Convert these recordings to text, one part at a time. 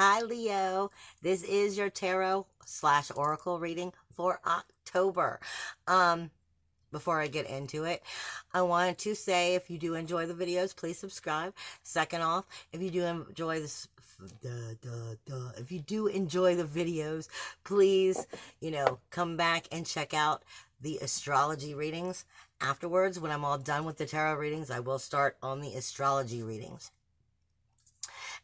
Hi, Leo. This is your tarot/oracle reading for October. Um, Before I get into it, I wanted to say if you do enjoy the videos, please subscribe. Second off, if you do enjoy this, if you do enjoy the videos, please, come back and check out the astrology readings. Afterwards, when I'm all done with the tarot readings, I will start on the astrology readings.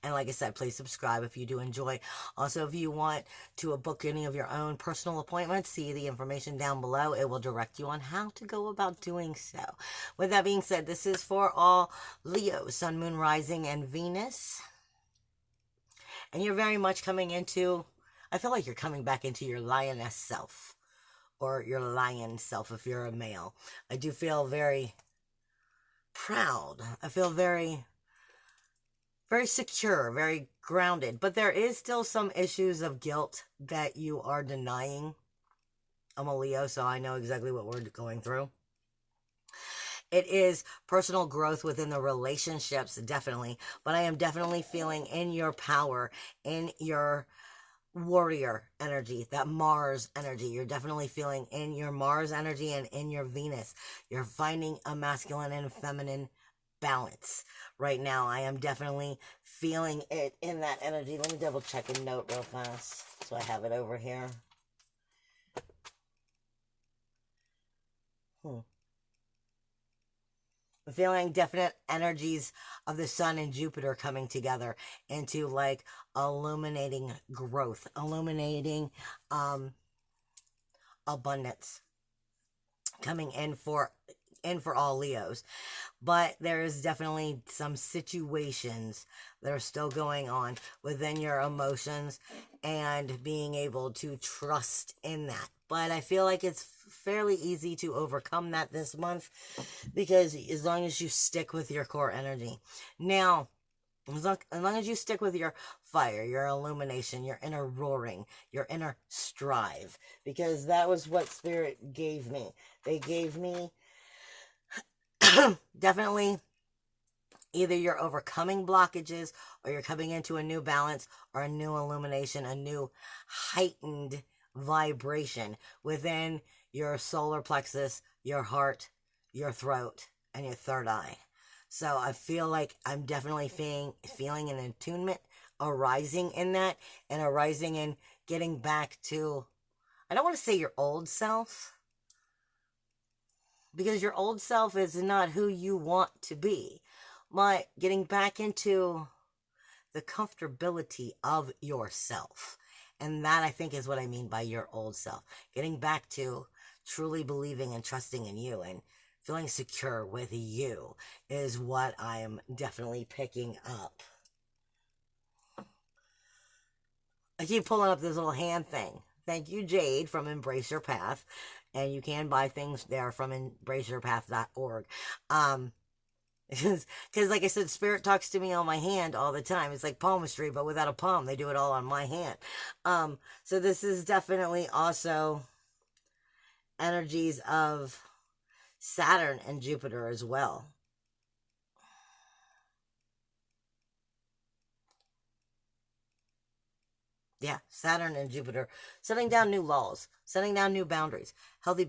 And like I said, please subscribe if you do enjoy. Also, if you want to book any of your own personal appointments, see the information down below. It will direct you on how to go about doing so. With that being said, this is for all Leo, Sun, Moon, Rising, and Venus. And you're very much coming into, I feel like you're coming back into your lioness self. Or your lion self if you're a male. I do feel very proud. I feel very secure, very grounded. But there is still some issues of guilt that you are denying. I'm a Leo, so I know exactly what we're going through. It is personal growth within the relationships, definitely. But I am definitely feeling in your power, in your warrior energy, that Mars energy. You're definitely feeling in your Mars energy and in your Venus. You're finding a masculine and feminine balance right now. I am definitely feeling it in that energy. Let me double check a note real fast so I have it over here. I'm feeling definite energies of the sun and Jupiter coming together into like illuminating growth, illuminating abundance coming in for all Leos. But there is definitely some situations that are still going on within your emotions and being able to trust in that. But I feel like it's fairly easy to overcome that this month because as long as you stick with your core energy. Now, as long as you stick with your fire, your illumination, your inner roaring, your inner strive, because that was what Spirit gave me. They gave me definitely either you're overcoming blockages or you're coming into a new balance or a new illumination, a new heightened vibration within your solar plexus, your heart, your throat, and your third eye. So I feel like I'm definitely feeling an attunement arising in that, and arising in getting back to, I don't want to say your old self, because your old self is not who you want to be. But getting back into the comfortability of yourself. And that, I think, is what I mean by your old self. Getting back to truly believing and trusting in you and feeling secure with you is what I am definitely picking up. I keep pulling up this little hand thing. Thank you, Jade, from Embrace Your Path. And you can buy things there from embraceyourpath.org. Because like I said, Spirit talks to me on my hand all the time. It's like palmistry, but without a palm. They do it all on my hand. So this is definitely also energies of Saturn and Jupiter as well. Yeah, Saturn and Jupiter, setting down new laws, setting down new boundaries, healthy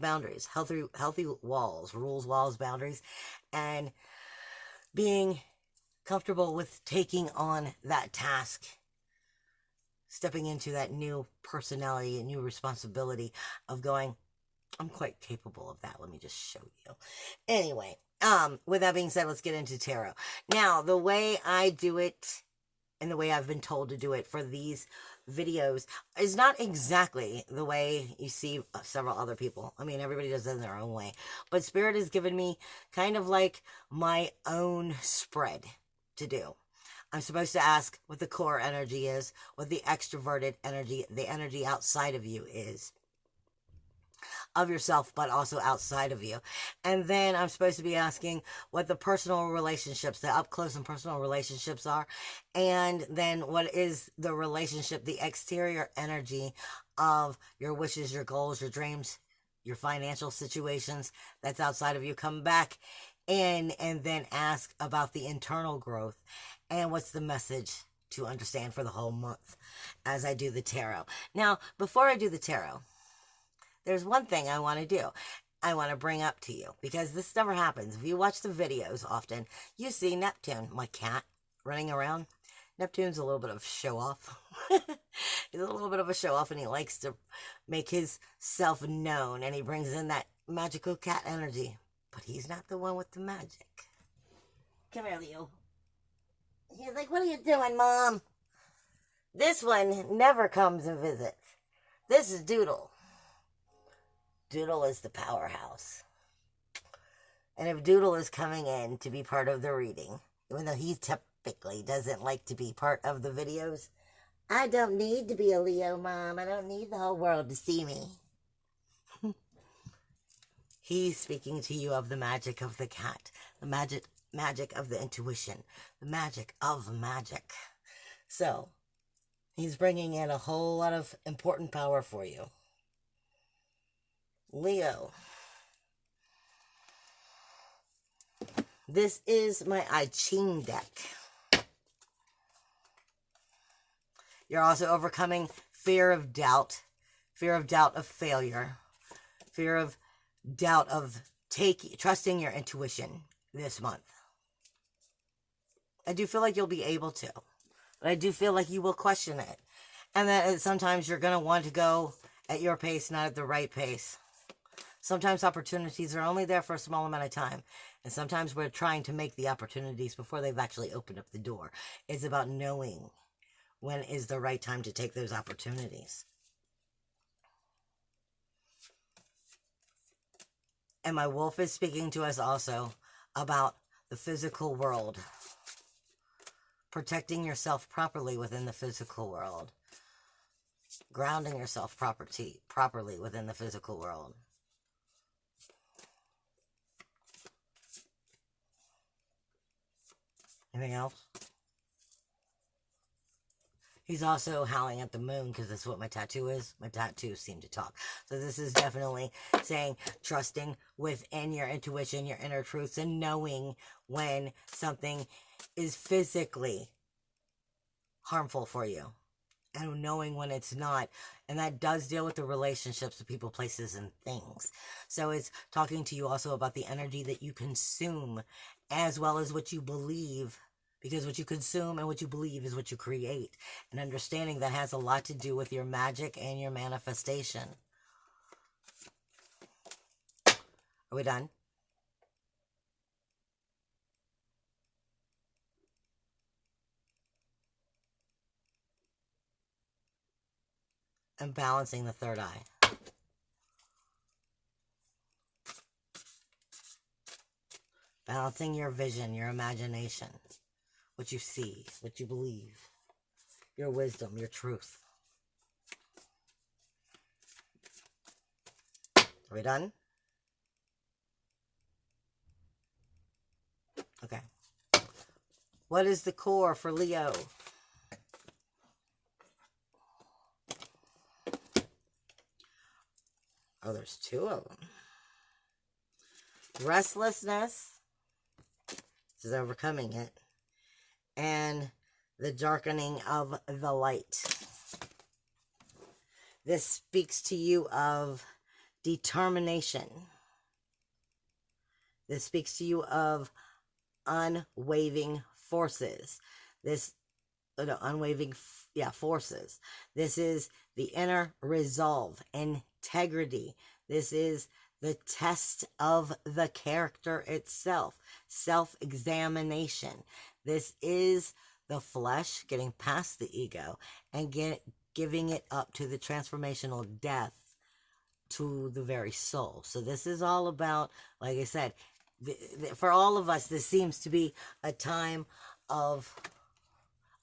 walls, rules, walls, boundaries, and being comfortable with taking on that task, stepping into that new personality and new responsibility of going, I'm quite capable of that. Let me just show you. Anyway, with that being said, let's get into tarot. Now, the way I do it and the way I've been told to do it for these videos is not exactly the way you see several other people. I mean, everybody does it in their own way. But Spirit has given me kind of like my own spread to do. I'm supposed to ask what the core energy is, what the extroverted energy, the energy outside of you is. Of yourself, but also outside of you. And then I'm supposed to be asking what the personal relationships, the up close and personal relationships are. And then what is the relationship, the exterior energy of your wishes, your goals, your dreams, your financial situations that's outside of you. Come back in and then ask about the internal growth and what's the message to understand for the whole month as I do the tarot. Now, before I do the tarot, there's one thing I want to do. I want to bring up to you, because this never happens. If you watch the videos often, you see Neptune, my cat, running around. Neptune's a little bit of show off. He's a little bit of a show off, and he likes to make his self known, and he brings in that magical cat energy. But he's not the one with the magic. Come here, Leo. He's like, what are you doing, Mom? This one never comes and visits. This is Doodle. Doodle is the powerhouse. And if Doodle is coming in to be part of the reading, even though he typically doesn't like to be part of the videos, I don't need to be a Leo, Mom. I don't need the whole world to see me. He's speaking to you of the magic of the cat, the magic of the intuition, the magic of magic. So, he's bringing in a whole lot of important power for you. Leo. This is my I Ching deck. You're also overcoming fear of doubt of failure, fear of doubt of trusting your intuition this month. I do feel like you'll be able to, but I do feel like you will question it. And that sometimes you're going to want to go at your pace, not at the right pace. Sometimes opportunities are only there for a small amount of time. And sometimes we're trying to make the opportunities before they've actually opened up the door. It's about knowing when is the right time to take those opportunities. And my wolf is speaking to us also about the physical world. Protecting yourself properly within the physical world. Grounding yourself properly within the physical world. Anything else? He's also howling at the moon because that's what my tattoo is. My tattoos seem to talk. So this is definitely saying trusting within your intuition, your inner truths, and knowing when something is physically harmful for you. And knowing when it's not. And that does deal with the relationships of people, places, and things. So it's talking to you also about the energy that you consume as well as what you believe. Because what you consume and what you believe is what you create. And understanding that has a lot to do with your magic and your manifestation. Are we done? And balancing the third eye. Balancing your vision, your imagination. What you see, what you believe, your wisdom, your truth. Are we done? Okay. What is the core for Leo? Oh, there's two of them. Restlessness. This is overcoming it. And the darkening of the light. This speaks to you of determination. This speaks to you of unwavering forces. Forces. This is the inner resolve, integrity. This is the test of the character itself, self-examination. This is the flesh getting past the ego and giving it up to the transformational death to the very soul. So this is all about, like I said, for all of us, this seems to be a time of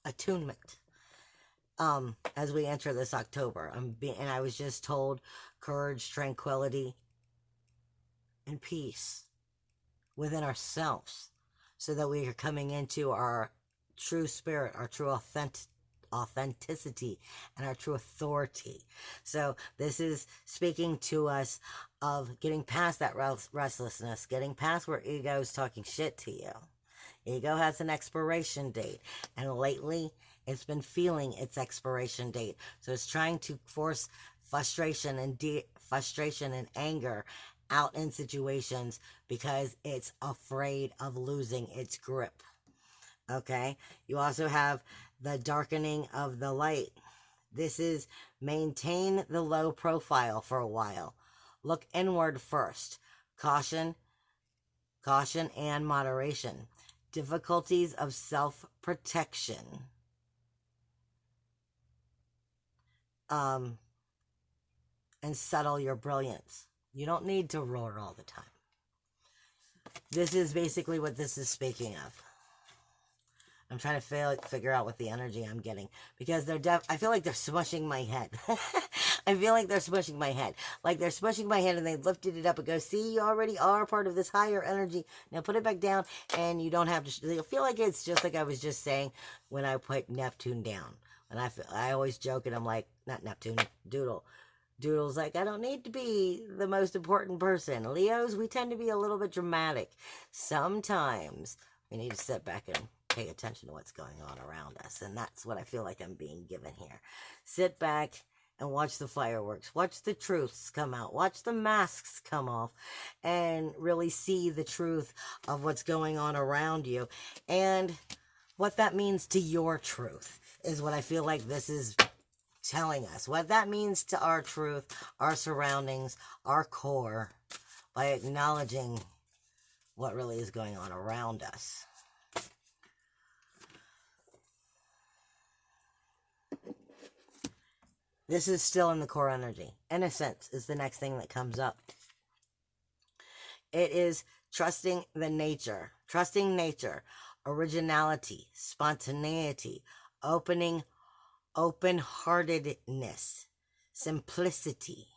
attunement. As we enter this October, and I was just told courage, tranquility, and peace within ourselves, so that we are coming into our true spirit, our true authenticity, and our true authority. So this is speaking to us of getting past that restlessness, getting past where ego is talking shit to you. Ego has an expiration date, and lately It's been feeling its expiration date. So it's trying to force frustration and anger out in situations because it's afraid of losing its grip. Okay? You also have the darkening of the light. This is maintain the low profile for a while. Look inward first. Caution and moderation. Difficulties of self-protection. And settle your brilliance. You don't need to roar all the time. This is basically what this is speaking of. I'm trying to figure out what the energy I'm getting, because I feel like they're smushing my head. I feel like they're smushing my head. Like they're smushing my head and they lifted it up and go, see, you already are part of this higher energy. Now put it back down and you don't have to, I feel like it's just like I was just saying when I put Neptune down. And I always joke and I'm like, not Neptune, Doodle. Doodle's like, I don't need to be the most important person. Leos, we tend to be a little bit dramatic. Sometimes we need to sit back and pay attention to what's going on around us. And that's what I feel like I'm being given here. Sit back and watch the fireworks. Watch the truths come out. Watch the masks come off and really see the truth of what's going on around you. And what that means to your truth is what I feel like this is telling us. What that means to our truth, our surroundings, our core, by acknowledging what really is going on around us. This is still in the core energy. Innocence is the next thing that comes up. It is trusting the nature. Trusting nature. Originality. Spontaneity. Open-heartedness. Simplicity.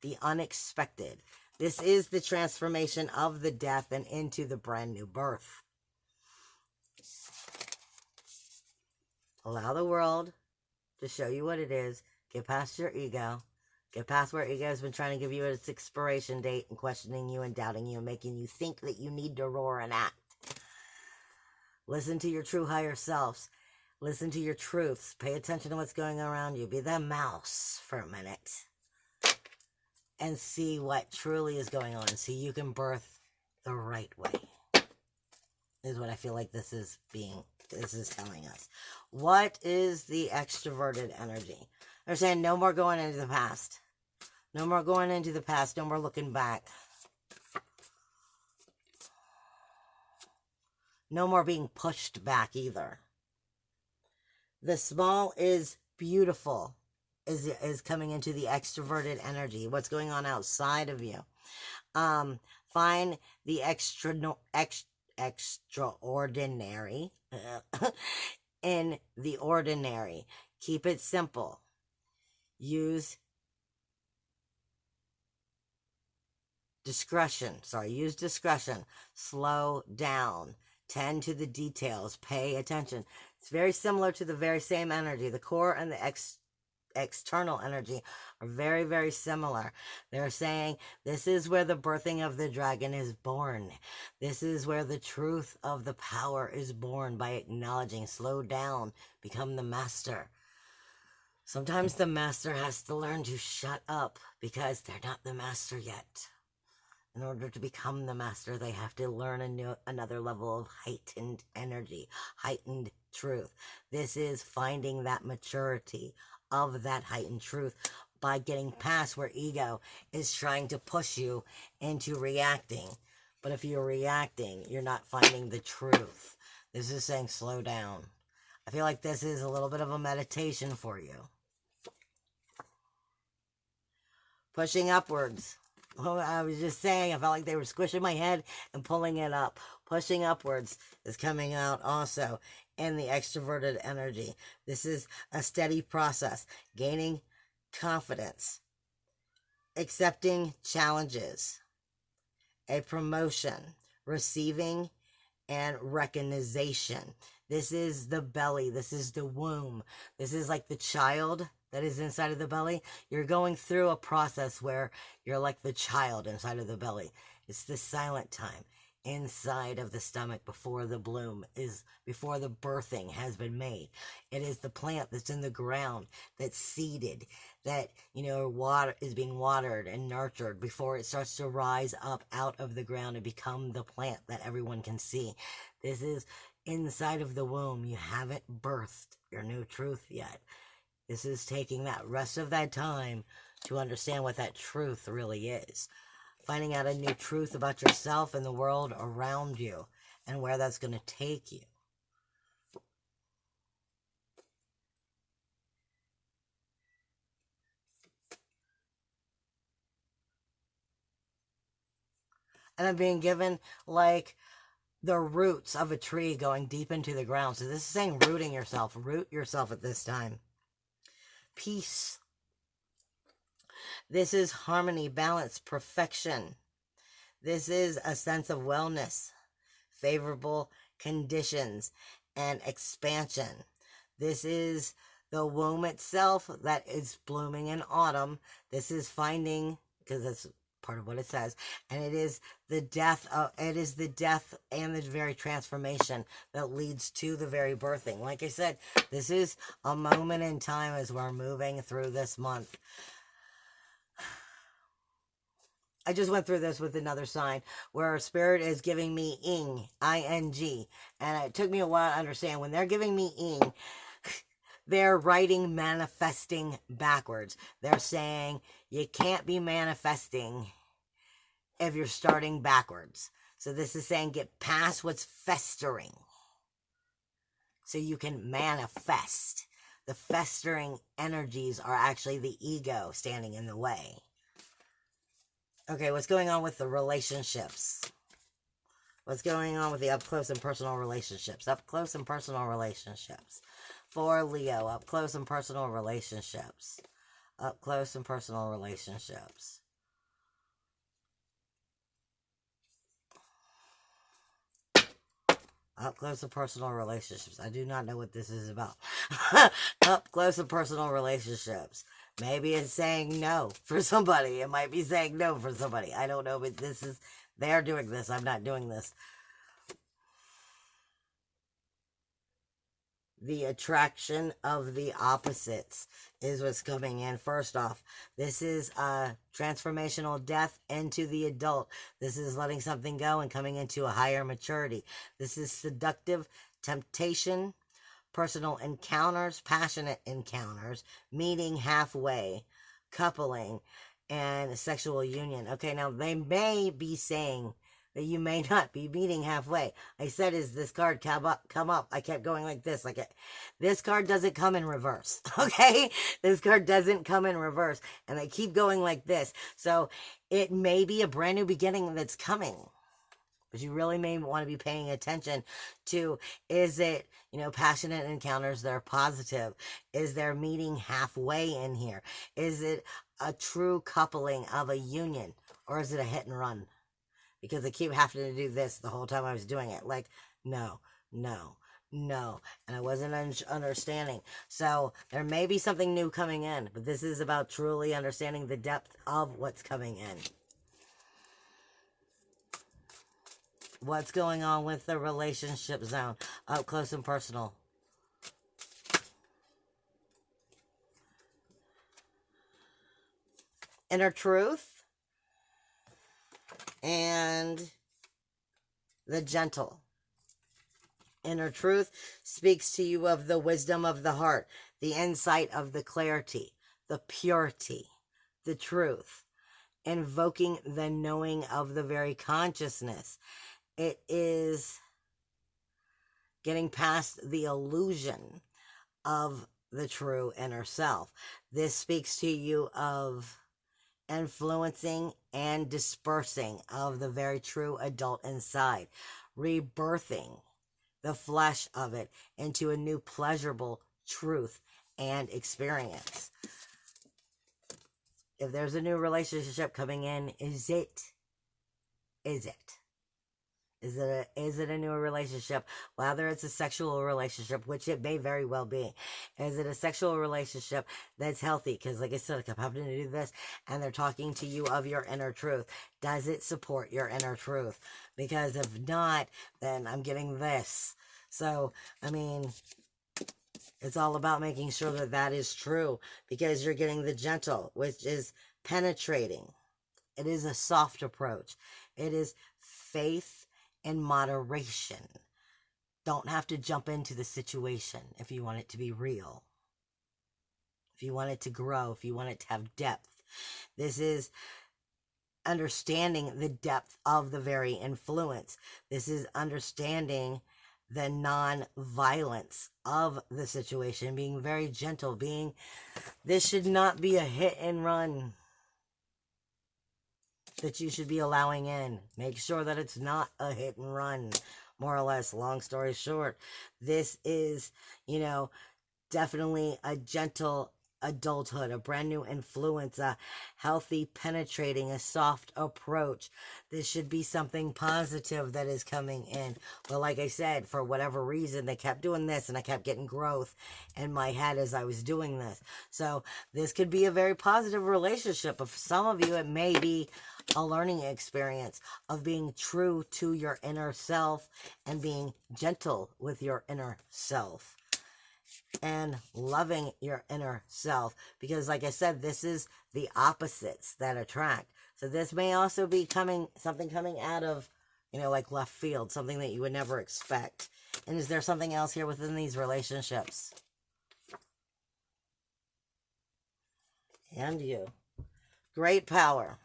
The unexpected. This is the transformation of the death and into the brand new birth. Allow the world to show you what it is. Get past your ego. Get past where ego has been trying to give you its expiration date and questioning you and doubting you and making you think that you need to roar and act. Listen to your true higher selves. Listen to your truths. Pay attention to what's going on around you. Be the mouse for a minute. And see what truly is going on. So you can birth the right way. Is what I feel like this is telling us. What is the extroverted energy? They're saying no more going into the past. No more going into the past. No more looking back. No more being pushed back either. The small is beautiful. Is coming into the extroverted energy. What's going on outside of you. Find the extraordinary in the ordinary. Keep it simple. Use discretion. Use discretion. Slow down. Tend to the details. Pay attention. It's very similar to the very same energy. The core and the external energy are very, very similar. They're saying this is where the birthing of the dragon is born. This is where the truth of the power is born, by acknowledging, slow down, become the master. Sometimes the master has to learn to shut up because they're not the master yet. In order to become the master, they have to learn another level of heightened energy, heightened truth. This is finding that maturity of that heightened truth by getting past where ego is trying to push you into reacting. But if you're reacting, you're not finding the truth. This is saying slow down. I feel like this is a little bit of a meditation for you. Pushing upwards. Oh, I was just saying, I felt like they were squishing my head and pulling it up. Pushing upwards is coming out also in the extroverted energy. This is a steady process. Gaining confidence. Accepting challenges. A promotion. Receiving and recognition. This is the belly. This is the womb. This is like the child that is inside of the belly. You're going through a process where you're like the child inside of the belly. It's the silent time. inside of the stomach before the bloom is, before the birthing has been made. It is the plant that's in the ground, that's seeded, that, water is being watered and nurtured before it starts to rise up out of the ground and become the plant that everyone can see. This is inside of the womb. You haven't birthed your new truth yet. This is taking that rest of that time to understand what that truth really is. Finding out a new truth about yourself and the world around you and where that's going to take you. And I'm being given like the roots of a tree going deep into the ground. So this is saying rooting yourself. Root yourself at this time. Peace. This is harmony, balance, perfection. This is a sense of wellness, favorable conditions, and expansion. This is the womb itself that is blooming in autumn. This is finding, because that's part of what it says, and it is the death and the very transformation that leads to the very birthing. Like I said, this is a moment in time as we're moving through this month. I just went through this with another sign where Spirit is giving me ing, I-N-G. And it took me a while to understand. When they're giving me ing, they're writing manifesting backwards. They're saying you can't be manifesting if you're starting backwards. So this is saying get past what's festering so you can manifest. The festering energies are actually the ego standing in the way. Okay, what's going on with the relationships? What's going on with the up close and personal relationships? Up close and personal relationships. For Leo, up close and personal relationships. Up close and personal relationships. Up close and personal relationships. I do not know what this is about. Up close and personal relationships. Maybe it's saying no for somebody. It might be saying no for somebody. I don't know, but this is, they're doing this. I'm not doing this. The attraction of the opposites is what's coming in. First off, this is a transformational death into the adult. This is letting something go and coming into a higher maturity. This is seductive temptation, personal encounters, passionate encounters, meeting halfway, coupling, and sexual union. Okay, now they may be saying that you may not be meeting halfway. I said, is this card come up? I kept going like this. This card doesn't come in reverse, okay? This card doesn't come in reverse, and I keep going like this. So it may be a brand new beginning that's coming. But you really may want to be paying attention to, is it, passionate encounters that are positive? Is there meeting halfway in here? Is it a true coupling of a union? Or is it a hit and run? Because I keep having to do this the whole time I was doing it. Like, no. And I wasn't understanding. So there may be something new coming in. But this is about truly understanding the depth of what's coming in. What's going on with the relationship zone? Up close and personal. Inner truth. And the gentle. Inner truth speaks to you of the wisdom of the heart, the insight of the clarity, the purity, the truth, invoking the knowing of the very consciousness. It is getting past the illusion of the true inner self. This speaks to you of influencing and dispersing of the very true adult inside, rebirthing the flesh of it into a new pleasurable truth and experience. If there's a new relationship coming in, is it? Is it a new relationship? Whether it's a sexual relationship, which it may very well be. Is it a sexual relationship that's healthy? Because like I said, like I'm having to do this, and they're talking to you of your inner truth. Does it support your inner truth? Because if not, then I'm getting this. So, I mean, it's all about making sure that that is true, because you're getting the gentle, which is penetrating. It is a soft approach. It is faith in moderation. Don't have to jump into the situation if you want it to be real. If you want it to grow, if you want it to have depth. This is understanding the depth of the very influence. This is understanding the non-violence of the situation, being very gentle, this should not be a hit and run that you should be allowing in. Make sure that it's not a hit and run, more or less. Long story short, this is, definitely a gentle adulthood, a brand new influence, a healthy, penetrating, a soft approach. This should be something positive that is coming in. But like I said, for whatever reason, they kept doing this, and I kept getting growth in my head as I was doing this. So this could be a very positive relationship. For some of you, it may be a learning experience of being true to your inner self and being gentle with your inner self and loving your inner self, because like I said, this is the opposites that attract. So this may also be something coming out of, like left field, something that you would never expect. And is there something else here within these relationships? And you. Great power.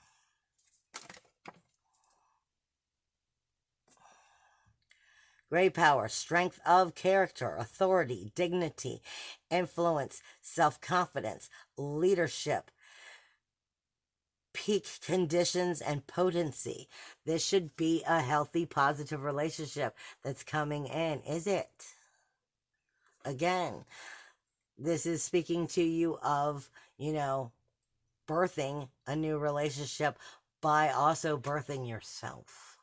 Great power, strength of character, authority, dignity, influence, self-confidence, leadership, peak conditions, and potency. This should be a healthy, positive relationship that's coming in. Is it? Again, this is speaking to you of, birthing a new relationship by also birthing yourself.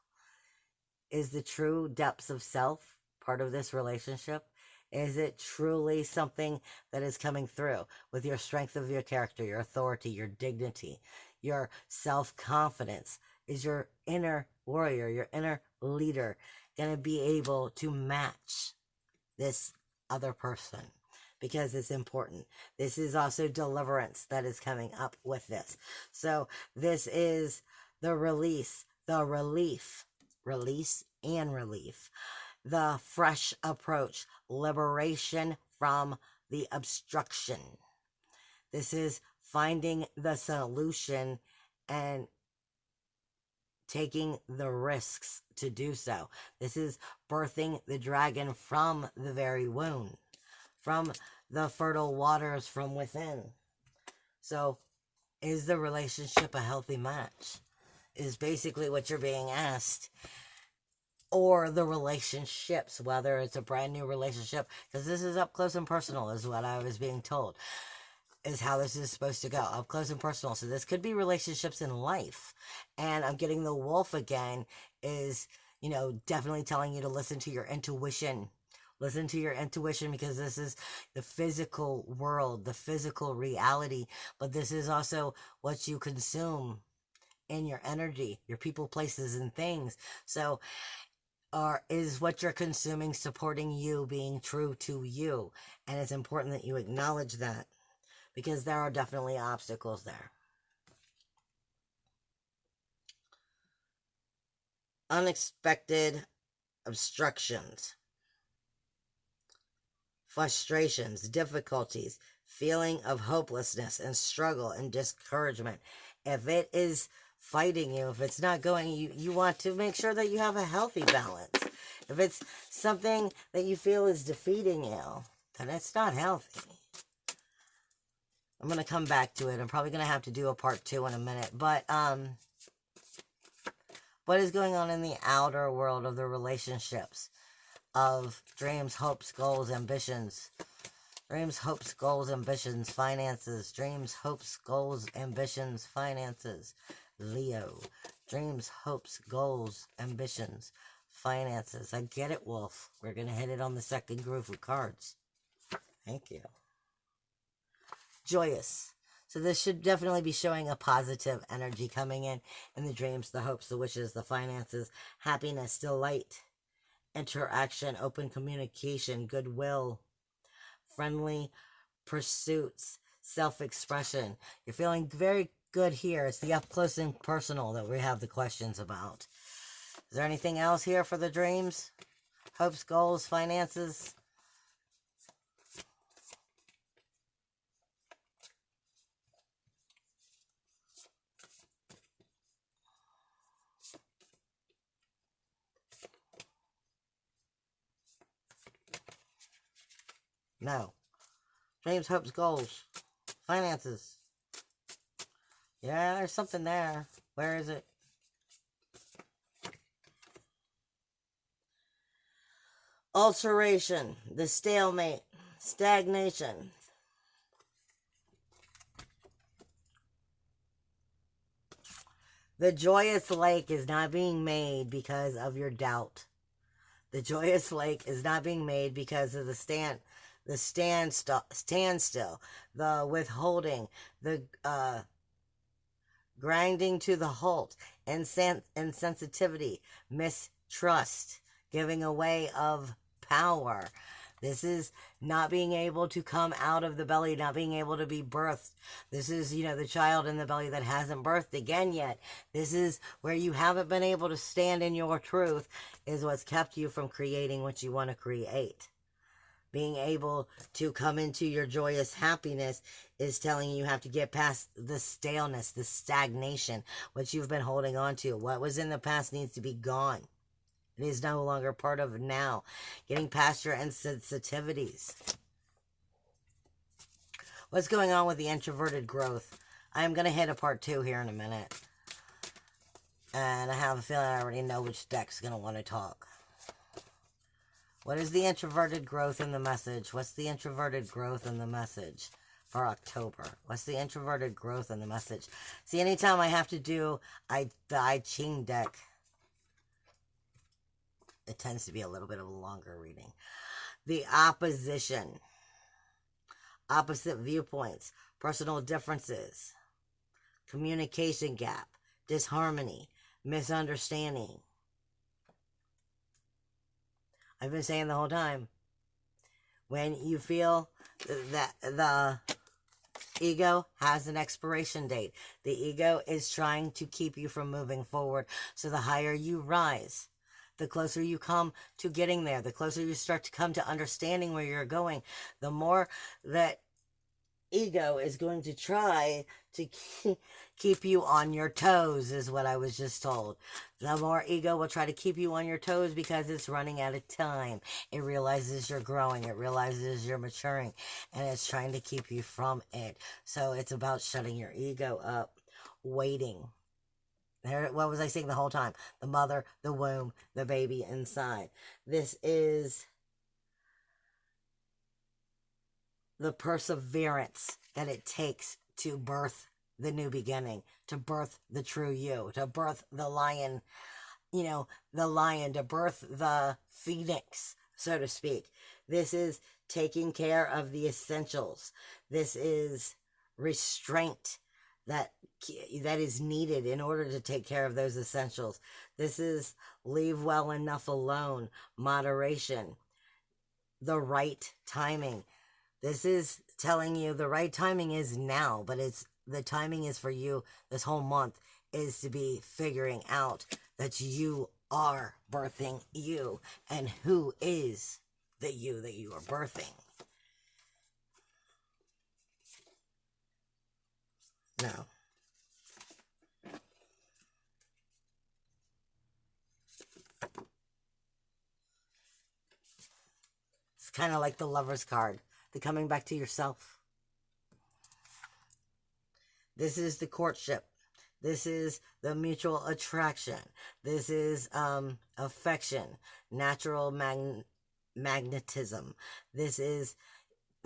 Is the true depths of self part of this relationship? Is it truly something that is coming through with your strength of your character, your authority, your dignity, your self-confidence? Is your inner warrior, your inner leader going to be able to match this other person? Because it's important. This is also deliverance that is coming up with this. So this is the release, the relief and relief, the fresh approach, liberation from the obstruction. This is finding the solution and taking the risks to do so. This is birthing the dragon from the very womb, from the fertile waters from within. So, is the relationship a healthy match? Is basically what you're being asked. Or the relationships, whether it's a brand new relationship, because this is up close and personal, is what I was being told, is how this is supposed to go, up close and personal. So this could be relationships in life. And I'm getting the wolf again, is, definitely telling you to listen to your intuition. Listen to your intuition, because this is the physical world, the physical reality, but this is also what you consume in your energy, your people, places, and things. So, is what you're consuming supporting you, being true to you? And it's important that you acknowledge that, because there are definitely obstacles there. Unexpected obstructions, frustrations, difficulties, feeling of hopelessness and struggle and discouragement. If it is fighting you, if it's not going, you want to make sure that you have a healthy balance. If it's something that you feel is defeating you, then it's not healthy. I'm going to come back to it. I'm probably going to have to do a part 2 in a minute. But what is going on in the outer world of the relationships of dreams, hopes, goals, ambitions? Dreams, hopes, goals, ambitions, finances. Dreams, hopes, goals, ambitions, finances. Leo. Dreams, hopes, goals, ambitions, finances. I get it, Wolf. We're going to hit it on the second group of cards. Thank you. Joyous. So this should definitely be showing a positive energy coming in the dreams, the hopes, the wishes, the finances, happiness, delight, interaction, open communication, goodwill, friendly pursuits, self-expression. You're feeling very good here. It's the up close and personal that we have the questions about. Is there anything else here for the dreams? Hopes, goals, finances? No. Dreams, hopes, goals, finances. Yeah, there's something there. Where is it? Alteration, the stalemate, stagnation. The joyous lake is not being made because of your doubt. The joyous lake is not being made because of the standstill, the withholding, the grinding to the halt, insensitivity, mistrust, giving away of power. This is not being able to come out of the belly, not being able to be birthed. This is, the child in the belly that hasn't birthed again yet. This is where you haven't been able to stand in your truth, is what's kept you from creating what you want to create. Being able to come into your joyous happiness is telling you have to get past the staleness, the stagnation, what you've been holding on to. What was in the past needs to be gone. It is no longer part of now. Getting past your insensitivities. What's going on with the introverted growth? I'm going to hit a part 2 here in a minute. And I have a feeling I already know which deck's going to want to talk. What is the introverted growth in the message? What's the introverted growth in the message for October? What's the introverted growth in the message? See, anytime I have to do the I Ching deck, it tends to be a little bit of a longer reading. The opposition. Opposite viewpoints. Personal differences. Communication gap. Disharmony. Misunderstanding. I've been saying the whole time. When you feel that the ego has an expiration date. The ego is trying to keep you from moving forward. So the higher you rise, the closer you come to getting there, the closer you start to come to understanding where you're going, the more that ego is going to try to keep you on your toes, is what I was just told. The more ego will try to keep you on your toes because it's running out of time. It realizes you're growing. It realizes you're maturing. And it's trying to keep you from it. So it's about shutting your ego up, waiting. What was I saying the whole time? The mother, the womb, the baby inside. This is the perseverance that it takes to birth the new beginning, to birth the true you, to birth the lion, to birth the phoenix, so to speak. This is taking care of the essentials. This is restraint that is needed in order to take care of those essentials. This is leave well enough alone, moderation, the right timing. This is telling you the right timing is now, but the timing is for you this whole month is to be figuring out that you are birthing you and who is the you that you are birthing. No. It's kind of like the Lover's card. The coming back to yourself. This is the courtship. This is the mutual attraction. This is affection, natural magnetism. This is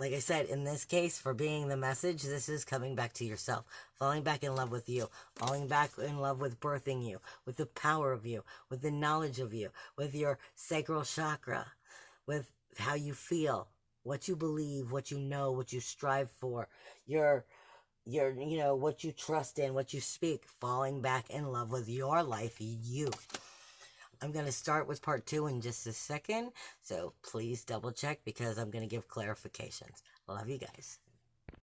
like I said, in this case, for being the message, this is coming back to yourself, falling back in love with you, falling back in love with birthing you, with the power of you, with the knowledge of you, with your sacral chakra, with how you feel, what you believe, what you know, what you strive for, your what you trust in, what you speak, falling back in love with your life, you. I'm going to start with part 2 in just a second, so please double check because I'm going to give clarifications. Love you guys.